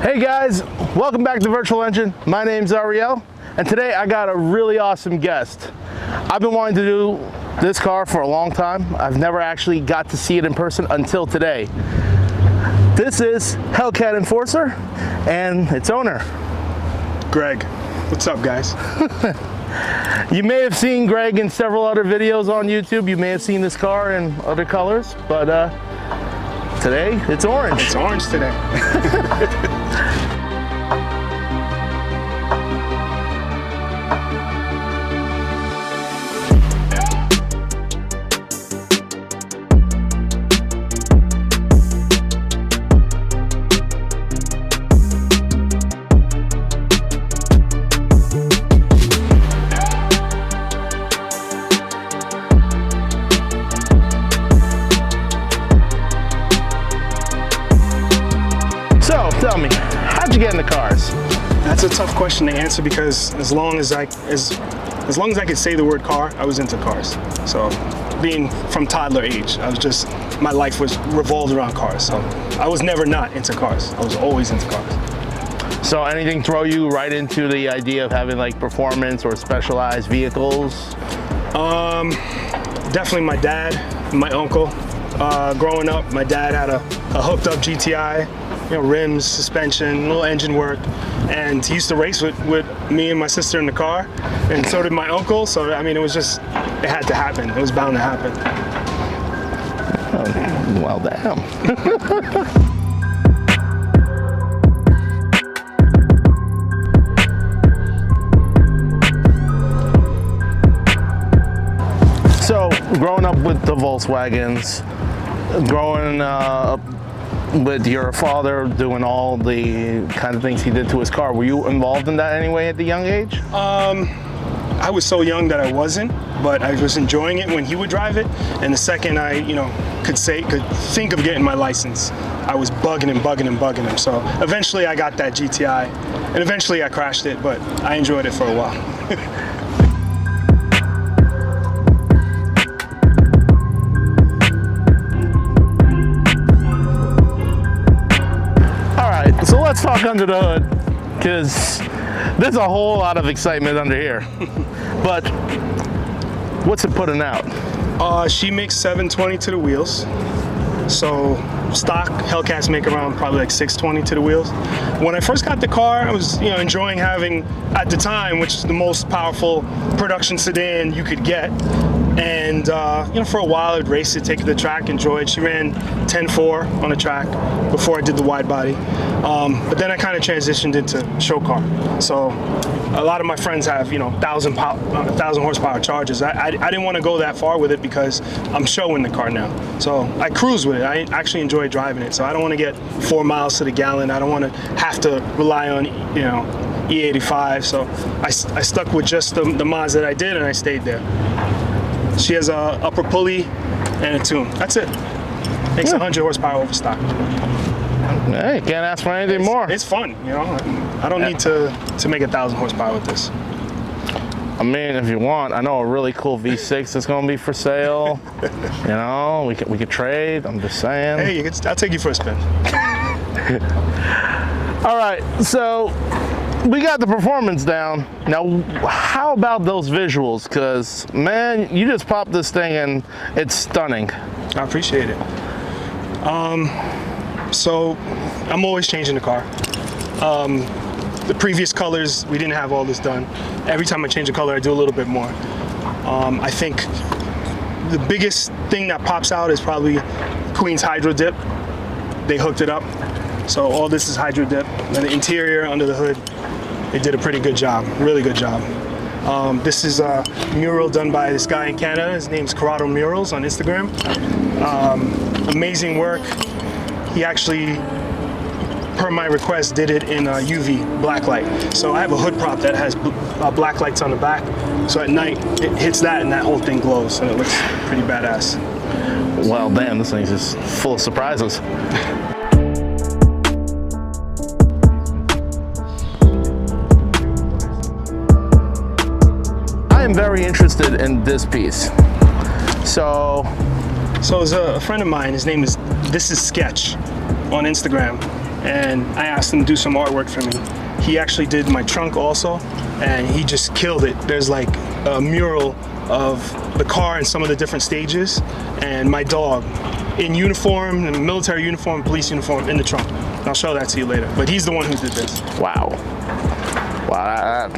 Hey guys, welcome back to Virtual Engine. My name's Ariel, and today I got a really awesome guest. I've been wanting to do this car for a long time. I've never actually got to see it in person until today. This is HellCat Enforcer and its owner, Greg. What's up, guys? You may have seen Greg in several other videos on YouTube. You may have seen this car in other colors, but today it's orange. It's orange today. So tell me, how'd you get into cars? That's a tough question to answer because as long as I could say the word car, I was into cars. So being from toddler age, my life was revolved around cars. So I was never not into cars. I was always into cars. So anything throw you right into the idea of having like performance or specialized vehicles? Definitely my dad, my uncle. Growing up, my dad had a hooked up GTI. You know, rims, suspension, little engine work, and he used to race with me and my sister in the car, and so did my uncle. So I mean, it had to happen. It was bound to happen. Oh, well, damn. So, growing up with the Volkswagens, growing up with your father doing all the kind of things he did to his car, were you involved in that anyway at the young age? I was so young that I wasn't, but I was enjoying it when he would drive it. And the second I, could think of getting my license, I was bugging him. So eventually I got that GTI, and eventually I crashed it, but I enjoyed it for a while. So let's talk under the hood, because there's a whole lot of excitement under here. But what's it putting out? She makes 720 to the wheels. So stock HellCats make around probably like 620 to the wheels. When I first got the car, I was enjoying having, at the time, which is the most powerful production sedan you could get. And for a while I'd race it, take it to the track, enjoy it. She ran 10.4 on the track before I did the wide body. But then I kind of transitioned into show car. So a lot of my friends have 1,000 horsepower Chargers. I didn't want to go that far with it because I'm showing the car now. So I cruise with it. I actually enjoy driving it. So I don't want to get 4 miles to the gallon. I don't want to have to rely on E85. So I stuck with just the mods that I did, and I stayed there. She has a upper pulley and a tune. That's it. Makes 100 horsepower over stock. Hey, can't ask for anything more. It's fun, I don't need to make 1,000 horsepower with this. I mean, if you want, I know a really cool V6 is going to be for sale. We could trade. I'm just saying. Hey, I'll take you for a spin. All right, so we got the performance down. Now, how about those visuals? Because, man, you just popped this thing and it's stunning. I appreciate it. So I'm always changing the car. The previous colors, we didn't have all this done. Every time I change a color, I do a little bit more. I think the biggest thing that pops out is probably Queen's Hydro Dip. They hooked it up. So all this is Hydro Dip. And the interior, under the hood, they did a pretty good job, really good job. This is a mural done by this guy in Canada. His name's Corrado Murals on Instagram. Amazing work. He actually, per my request, did it in UV black light. So I have a hood prop that has black lights on the back. So at night, it hits that and that whole thing glows, and it looks pretty badass. Well, damn, this thing's just full of surprises. I am very interested in this piece. So as a friend of mine, his name is This Is Sketch on Instagram. and I asked him to do some artwork for me. He actually did my trunk also, and he just killed it. There's like a mural of the car in some of the different stages, and my dog in uniform, in military uniform, police uniform, in the trunk. And I'll show that to you later. But he's the one who did this. Wow. Wow.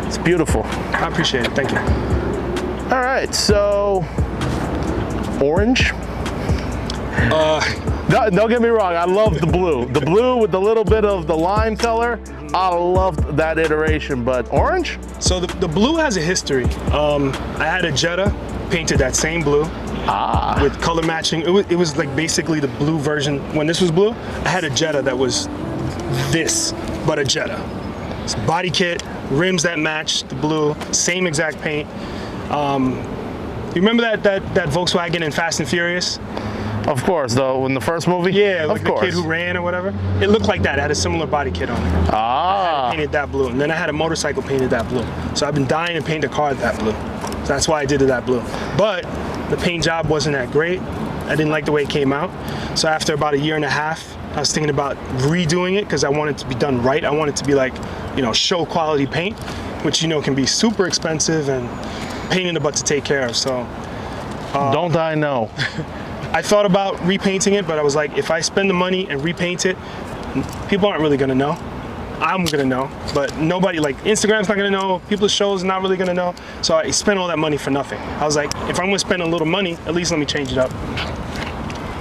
It's beautiful. I appreciate it. Thank you. All right, so orange. Don't get me wrong, I love the blue. The blue with the little bit of the lime color, I loved that iteration, but orange? So the blue has a history. I had a Jetta painted that same blue with color matching. It was like basically the blue version. When this was blue, I had a Jetta that was this, but a Jetta. It's body kit, rims that matched the blue, same exact paint. You remember that Volkswagen in Fast and Furious? Of course, though, in the first movie? Yeah, like of the course. kid who ran or whatever. It looked like that. It had a similar body kit on it. I painted that blue, and then I had a motorcycle painted that blue. So I've been dying to paint a car that blue. So that's why I did it that blue. But the paint job wasn't that great. I didn't like the way it came out. So after about a year and a half, I was thinking about redoing it because I wanted it to be done right. I wanted it to be like, show quality paint, which can be super expensive and pain in the butt to take care of. So don't I know? I thought about repainting it, but I was like, if I spend the money and repaint it, people aren't really gonna know. I'm gonna know, but nobody, like Instagram's not gonna know, people's shows not really gonna know. So I spent all that money for nothing. I was like, if I'm gonna spend a little money, at least let me change it up.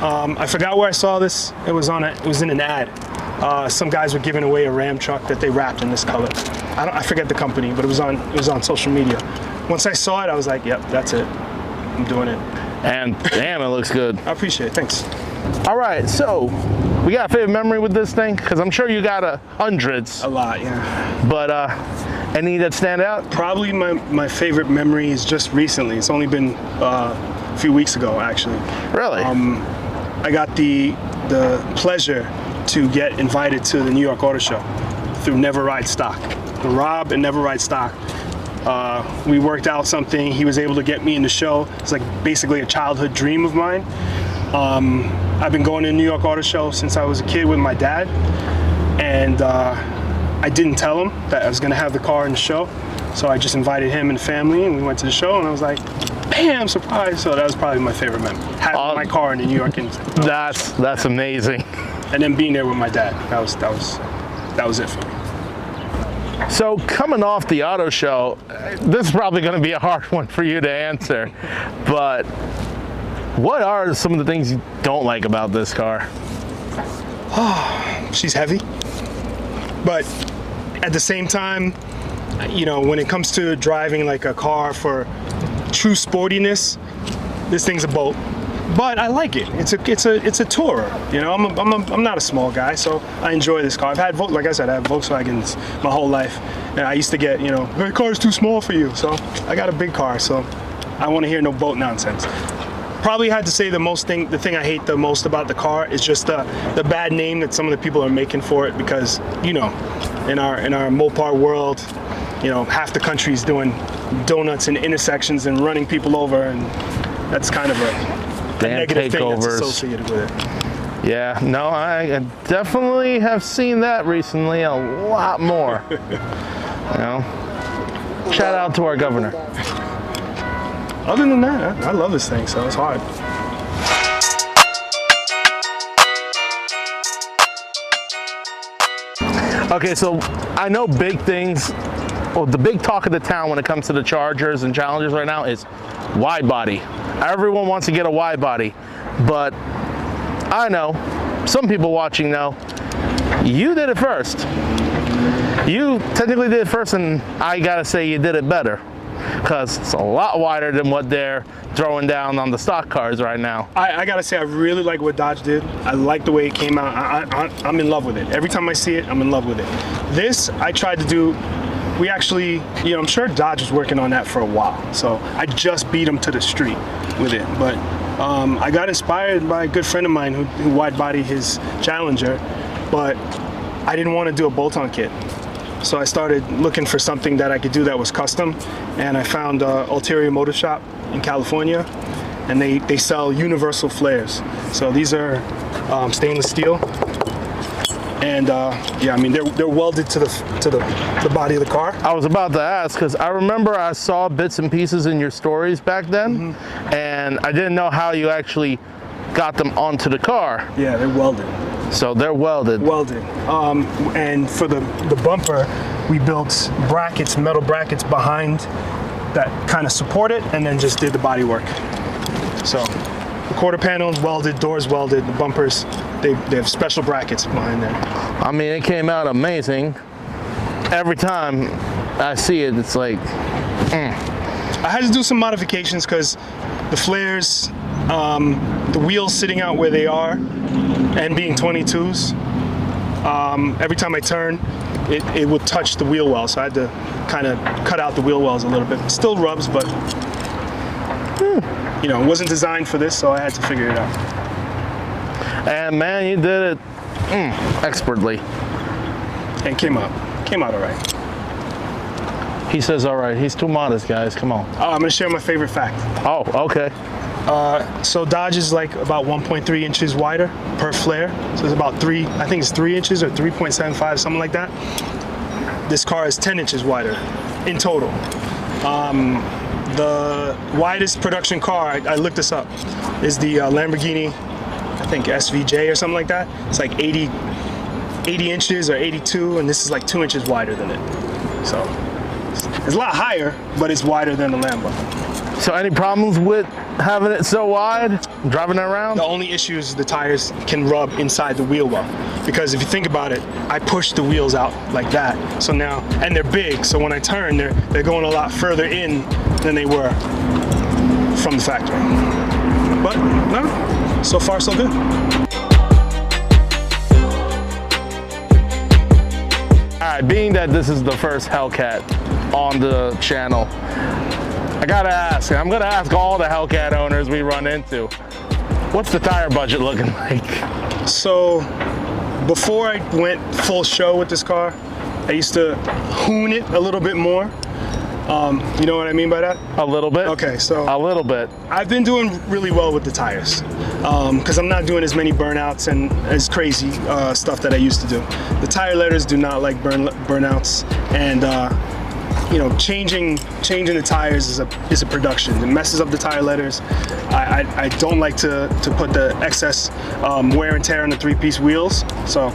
I forgot where I saw this. It was in an ad. Some guys were giving away a Ram truck that they wrapped in this color. I forget the company, but it was on social media. Once I saw it, I was like, yep, that's it. I'm doing it. And damn, it looks good. I appreciate it. Thanks. All right, so we got a favorite memory with this thing? Because I'm sure you got hundreds. A lot, yeah. But any that stand out? Probably my favorite memory is just recently. It's only been a few weeks ago, actually. Really? I got the pleasure to get invited to the New York Auto Show through Never Ride Stock. Rob and Never Ride Stock. We worked out something. He was able to get me in the show. It's like basically a childhood dream of mine. I've been going to the New York Auto Show since I was a kid with my dad, and I didn't tell him that I was going to have the car in the show. So I just invited him and the family, and we went to the show, and I was like, bam, surprise. So that was probably my favorite memory, having my car in the New York. That's amazing. And then being there with my dad. That was it for me. So coming off the auto show, this is probably going to be a hard one for you to answer, but what are some of the things you don't like about this car? She's heavy, but at the same time, when it comes to driving like a car for true sportiness, this thing's a boat. But I like it. It's a tourer. I'm not a small guy, so I enjoy this car. Like I said, I have Volkswagens my whole life, and I used to get, my car's too small for you. So I got a big car, so I want to hear no boat nonsense. Probably had to say the thing I hate the most about the car is just the bad name that some of the people are making for it, because in our Mopar world, half the country's doing donuts in intersections and running people over, and that's kind of a negative thing that's associated with it. Yeah, no, I definitely have seen that recently a lot more. Shout out to our governor. Other than that, I love this thing, so it's hard. Okay, so I know big things. Well, the big talk of the town when it comes to the Chargers and Challengers right now is wide body. Everyone wants to get a wide body, but I know some people watching know you did it first. You technically did it first, and I gotta say you did it better, because it's a lot wider than what they're throwing down on the stock cars right now. I gotta say, I really like what Dodge did. I like the way it came out. I'm in love with it. Every time I see it, I'm in love with it. This, I tried to do. We actually, I'm sure Dodge was working on that for a while, so I just beat him to the street with it. But I got inspired by a good friend of mine who wide-bodied his Challenger, but I didn't want to do a bolt-on kit. So I started looking for something that I could do that was custom, and I found Ulterior Motor Shop in California, and they sell universal flares. So these are stainless steel And yeah, I mean they're welded to the body of the car. I was about to ask because I remember I saw bits and pieces in your stories back then, and I didn't know how you actually got them onto the car. Yeah, they're welded. So they're welded. Welded. And for the bumper, we built brackets, metal brackets behind that kind of support it, and then just did the body work. So the quarter panels welded, doors welded, the bumpers, they have special brackets behind there. I mean, it came out amazing. Every time I see it, it's like, I had to do some modifications because the flares, the wheels sitting out where they are, and being 22s, every time I turn, it would touch the wheel well, so I had to kind of cut out the wheel wells a little bit. Still rubs, but you know, it wasn't designed for this, so I had to figure it out. and man, you did it expertly. And came out all right. He says, all right, he's too modest, guys, come on. I'm gonna share my favorite fact. Oh, okay. So Dodge is like about 1.3 inches wider per flare. So it's about 3 inches or 3.75, something like that. This car is 10 inches wider in total. The widest production car, I looked this up, is the Lamborghini, I think SVJ or something like that. It's like 80 inches or 82, and this is like 2 inches wider than it. So it's a lot higher, but it's wider than the Lambo. So any problems with having it so wide, driving it around? The only issue is the tires can rub inside the wheel well. Because if you think about it, I push the wheels out like that. So now, and they're big, so when I turn, they're going a lot further in than they were from the factory. But no, so far so good. All right, being that this is the first HellCat on the channel, I gotta ask, and I'm gonna ask all the HellCat owners we run into, what's the tire budget looking like? So before I went full show with this car, I used to hoon it a little bit more. You know what I mean by that? A little bit? Okay, so A little bit. I've been doing really well with the tires because I'm not doing as many burnouts and as crazy stuff that I used to do. The tire letters do not like burnouts, and you know, changing the tires is a production. It messes up the tire letters. I don't like to put the excess wear and tear on the 3-piece wheels, so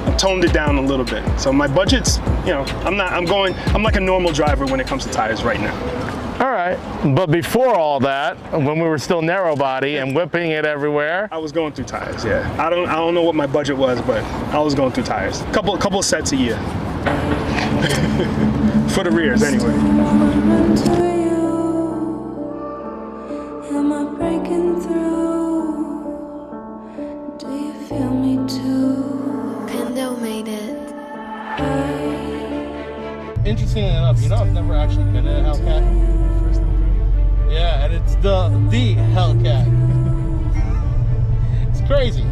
I've toned it down a little bit. So my budget's, you know, I'm like a normal driver when it comes to tires right now. All right, but before all that, when we were still narrow body and whipping it everywhere, I was going through tires, yeah. I don't know what my budget was, but I was going through tires. Couple sets a year. For the rears, anyway. Am I breaking through? Do you feel me too? Pando made it. interestingly enough, you know, I've never actually been in a HellCat. First time. Yeah, and it's the HellCat. It's crazy.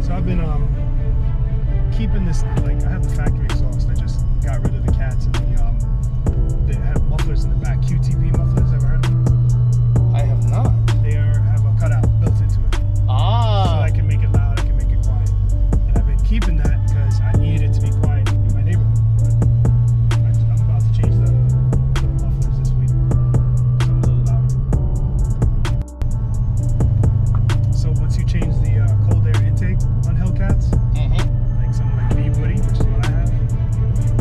So I've been keeping this, like, I have the factory exhaust. I just got rid of the cats and they have mufflers in the back. QTP mufflers, ever heard of them? I have not. They have a cutout built into it. Ah. So I can make it loud, I can make it quiet. And I've been keeping that because I need it to be quiet in my neighborhood. But I'm about to change the mufflers this week. So I'm a little louder. So once you change the cold air intake on HellCats, like something like V-Woody, which is what I have, you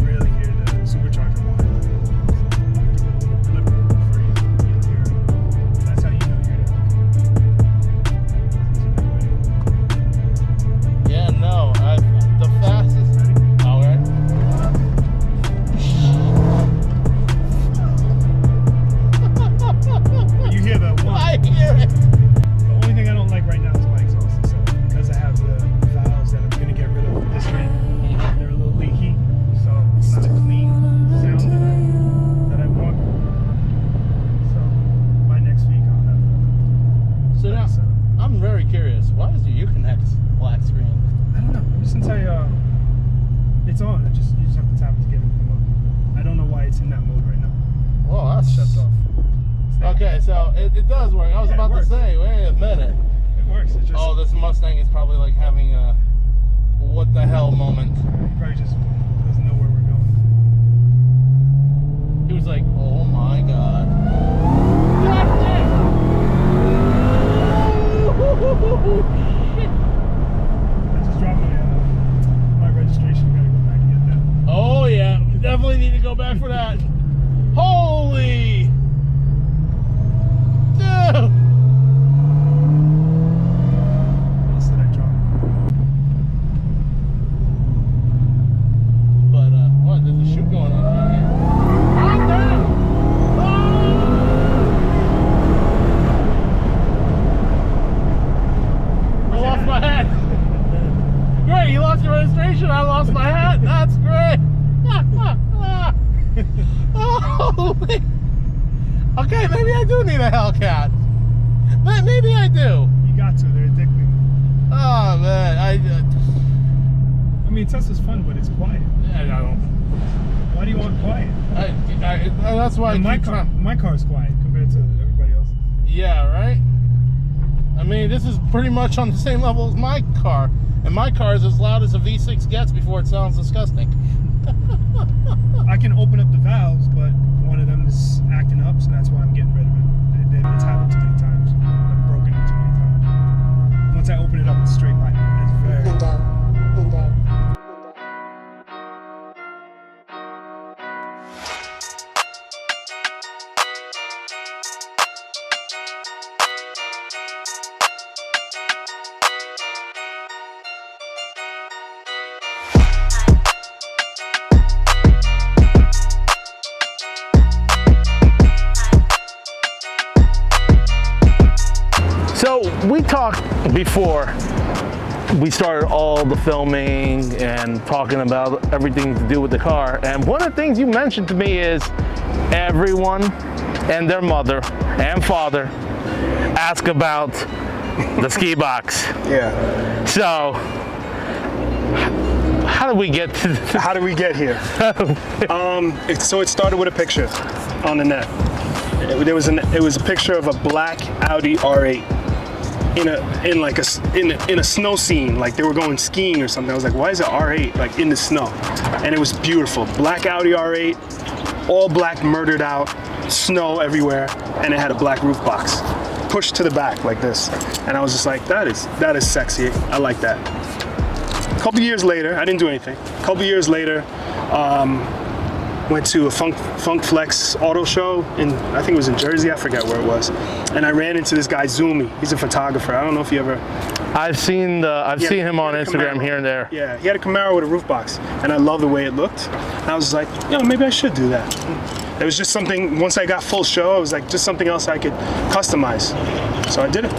really hear the supercharger whine. So I'll give it a little blip for you. You'll hear it. That's how you know you're in a HellCat. Yeah, no, the fastest. Ready? All right. But you hear the one. I hear it. The only thing I don't like right now is my exhaust. So because I have the valves that I'm gonna get rid of this end, they're a little leaky, so it's not a clean sound that I want. So by next week I'll have So now, I'm very curious. Why is your Uconnect black screen? I don't know. Ever since it's on. You just have to tap it to get it to come on. I don't know why it's in that mode right now. Whoa, that's Shuts off. Okay, so it does work. I was Yeah, it about to works. say, wait a minute. It works. It just Oh, this Mustang is probably like having a what the hell moment. He probably just doesn't know where we're going. He was like, oh my god. I just dropped my registration. Gotta go back and get that. Oh yeah, we definitely need to go back for that. Holy! Dude! What else did I drop? But what? There's a shoot going on around here. I'm down! I lost my hat. Great, you lost your registration. I lost my hat. That's great. Holy. Okay, maybe I do need a HellCat. Maybe I do. You got to. They're addicting. Oh man, I mean, Tesla's fun, but it's quiet. I don't. Why do you want quiet? That's why And my car's quiet compared to everybody else. Yeah, right? I mean, this is pretty much on the same level as my car. And my car is as loud as a V6 gets before it sounds disgusting. I can open up the valves, but one of them is acting up, so that's why I'm getting rid of it. It's happened too many times. I've broken it too many times. Once I open it up, it's straight pipe. It's very... Window. So we talked before we started all the filming and talking about everything to do with the car. And one of the things you mentioned to me is everyone and their mother and father ask about the ski box. Yeah. So how did we get to this? How did we get here? So it started with a picture on the net. It was a picture of a black Audi R8 in a snow scene, like they were going skiing or something. I was like, why is it R8 like in the snow? And it was beautiful. Black Audi R8, all black, murdered out, snow everywhere, and it had a black roof box pushed to the back like this. And I was just like, that is sexy. I like that. A couple years later, I didn't do anything. A couple years later, went to a Funk Flex auto show in, I think it was in Jersey, I forget where it was. And I ran into this guy, Zoomy. He's a photographer. I don't know if you ever... I've seen him on Instagram here and there. Yeah, he had a Camaro with a roof box, and I love the way it looked. And I was like, maybe I should do that. It was just something, once I got full show, I was like, just something else I could customize. So I did it.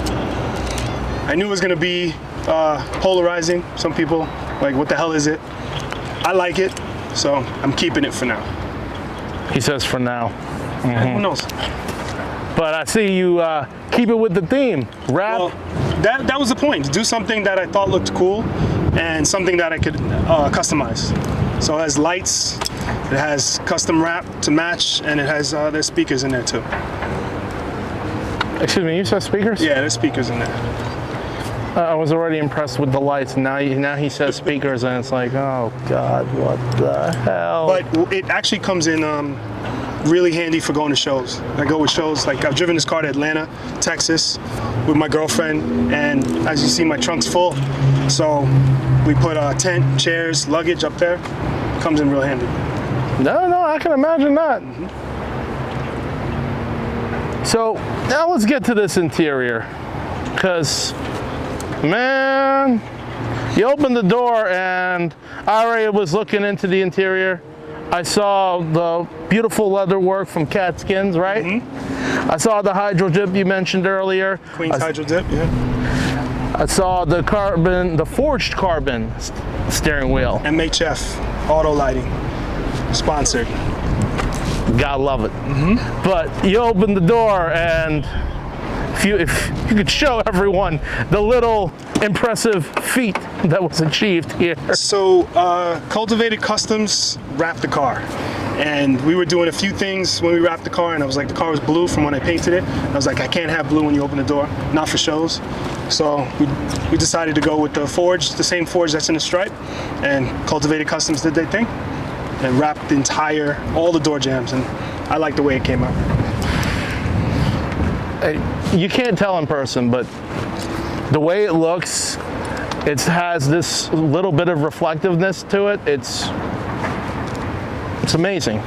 I knew it was gonna be polarizing. Some people, like, what the hell is it? I like it, so I'm keeping it for now. He says for now. Who knows? But I see you keep it with the theme, rap. Well, that was the point. To do something that I thought looked cool and something that I could customize. So it has lights, it has custom wrap to match, and it has there's speakers in there too. Excuse me, you said speakers? Yeah, there's speakers in there. I was already impressed with the lights. Now he says speakers, and it's like, oh God, what the hell? But it actually comes in really handy for going to shows. I go with shows, like I've driven this car to Atlanta, Texas with my girlfriend, and as you see, my trunk's full. So we put a tent, chairs, luggage up there. Comes in real handy. No, I can imagine that. So now let's get to this interior, because man, you opened the door and I already was looking into the interior. I saw the beautiful leather work from Cat Skins, right? Mm-hmm. I saw the hydro dip you mentioned earlier. Queen's hydro dip, yeah. I saw the forged carbon steering wheel. MHF auto lighting, sponsored. Gotta love it. Mm-hmm. But you opened the door, and if you could show everyone the little impressive feat that was achieved here. So Cultivated Customs wrapped the car. And we were doing a few things when we wrapped the car, and I was like, the car was blue from when I painted it. I was like, I can't have blue when you open the door, not for shows. So we decided to go with the forge, the same forge that's in the stripe, and Cultivated Customs did their thing and wrapped all the door jambs, and I like the way it came out. You can't tell in person, but the way it looks, it has this little bit of reflectiveness to it. It's amazing.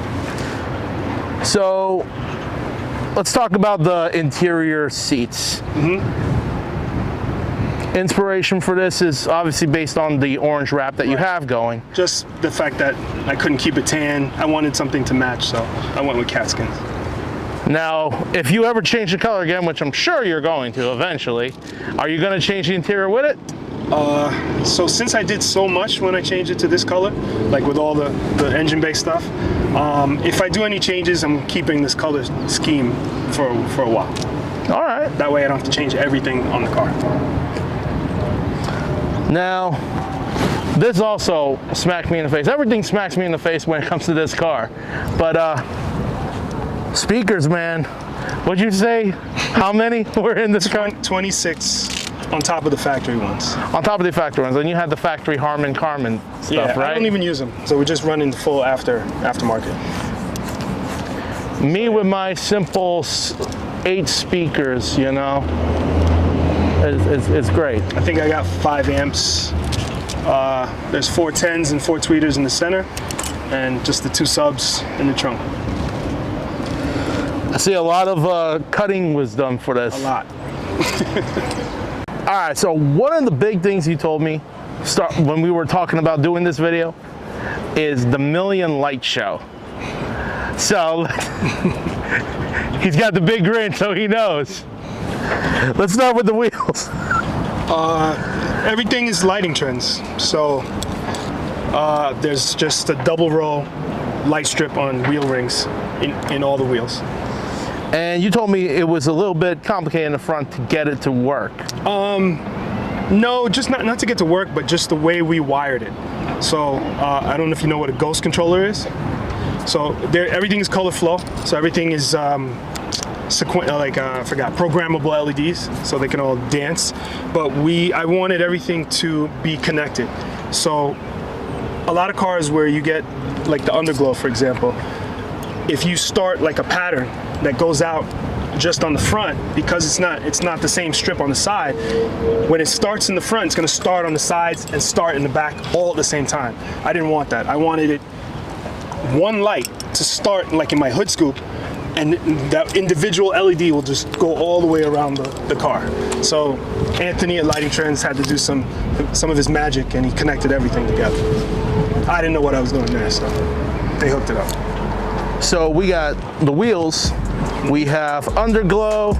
So let's talk about the interior seats. Inspiration for this is obviously based on the orange wrap that you have going. Just the fact that I couldn't keep it tan. I wanted something to match, so I went with cat skins. Now, if you ever change the color again, which I'm sure you're going to eventually, are you going to change the interior with it? So since I did so much when I changed it to this color, like with all the engine-based stuff, if I do any changes, I'm keeping this color scheme for a while. All right. That way I don't have to change everything on the car. Now, this also smacked me in the face. Everything smacks me in the face when it comes to this car. But speakers, man, what'd you say? How many were in this car? 26 on top of the factory ones. On top of the factory ones, and you had the factory Harman Kardon stuff, yeah, right? I don't even use them, so we're just running full aftermarket. Me with my simple 8 speakers, you know, it's great. I think I got 5 amps. There's 4 10s and 4 tweeters in the center, and just the 2 subs in the trunk. I see a lot of cutting was done for this. A lot. All right, so one of the big things you told me when we were talking about doing this video is the Million Light Show. So he's got the big grin, so he knows. Let's start with the wheels. Everything is lighting trends. So there's just a double row light strip on wheel rings in all the wheels. And you told me it was a little bit complicated in the front to get it to work. No, just not to get to work, but just the way we wired it. So I don't know if you know what a ghost controller is. So everything is color flow. So everything is programmable LEDs, so they can all dance. But I wanted everything to be connected. So a lot of cars where you get like the underglow, for example, if you start like a pattern that goes out just on the front, because it's not the same strip on the side, when it starts in the front, it's going to start on the sides and start in the back all at the same time. I didn't want that. I wanted it one light to start like in my hood scoop, and that individual LED will just go all the way around the car. So Anthony at Lighting Trends had to do some of his magic, and he connected everything together. I didn't know what I was doing there, so they hooked it up. So we got the wheels, we have underglow,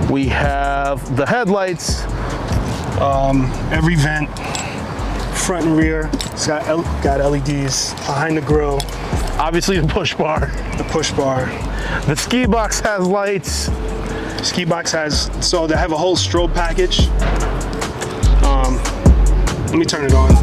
we have the headlights. Every vent, front and rear, it's got LEDs behind the grille. Obviously the push bar. The push bar. The ski box has lights. Ski box so they have a whole strobe package. Let me turn it on.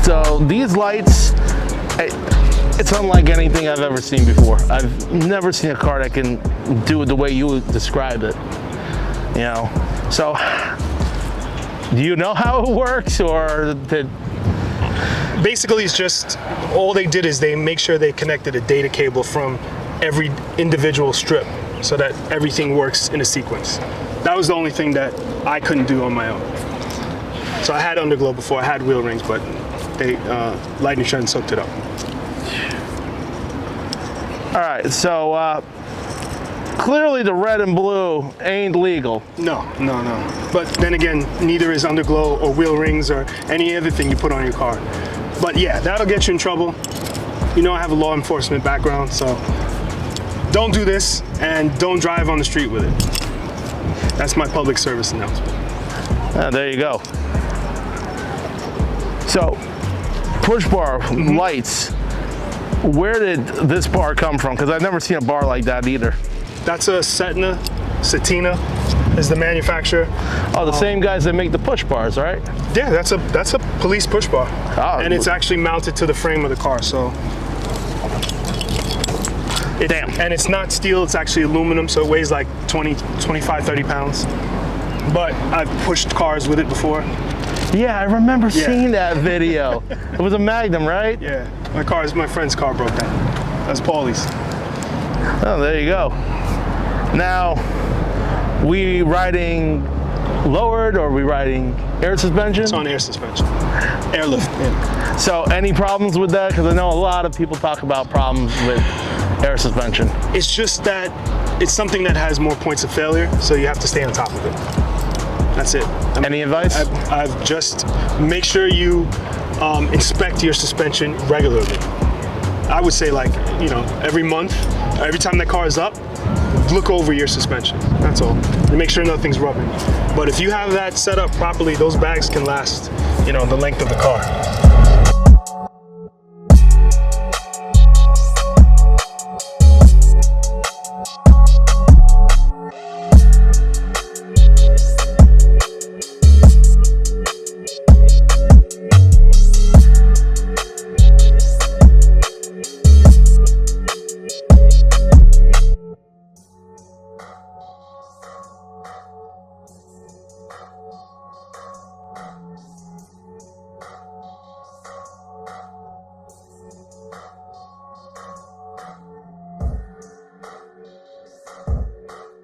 So these lights, it's unlike anything I've ever seen before. I've never seen a car that can do it the way you described it. You know, so do you know how it works, or Basically, it's just all they did is they make sure they connected a data cable from every individual strip so that everything works in a sequence. That was the only thing that I couldn't do on my own. So I had underglow before, I had wheel rings, but Lighting Trends hooked it up. All right, so clearly the red and blue ain't legal. No. But then again, neither is underglow or wheel rings or any other thing you put on your car. But yeah, that'll get you in trouble. You know, I have a law enforcement background, so don't do this and don't drive on the street with it. That's my public service announcement. There you go. So, push bar, lights. Where did this bar come from? Because I've never seen a bar like that either. That's a Satina is the manufacturer. Oh, the same guys that make the push bars, right? Yeah, that's a police push bar. Oh. And it's actually mounted to the frame of the car, so. Damn. And it's not steel, it's actually aluminum, so it weighs like 20, 25, 30 pounds. But I've pushed cars with it before. Yeah, I remember seeing that video. It was a Magnum, right? Yeah, my friend's car broke down. That's Paulie's. Oh, there you go. Now, we riding lowered or we riding air suspension? It's on air suspension. Airlift, yeah. So any problems with that? Because I know a lot of people talk about problems with air suspension. It's just that it's something that has more points of failure, so you have to stay on top of it. That's it. Any advice? I've just make sure you inspect your suspension regularly. I would say like, every month, every time that car is up, look over your suspension. That's all. And make sure nothing's rubbing. But if you have that set up properly, those bags can last, the length of the car.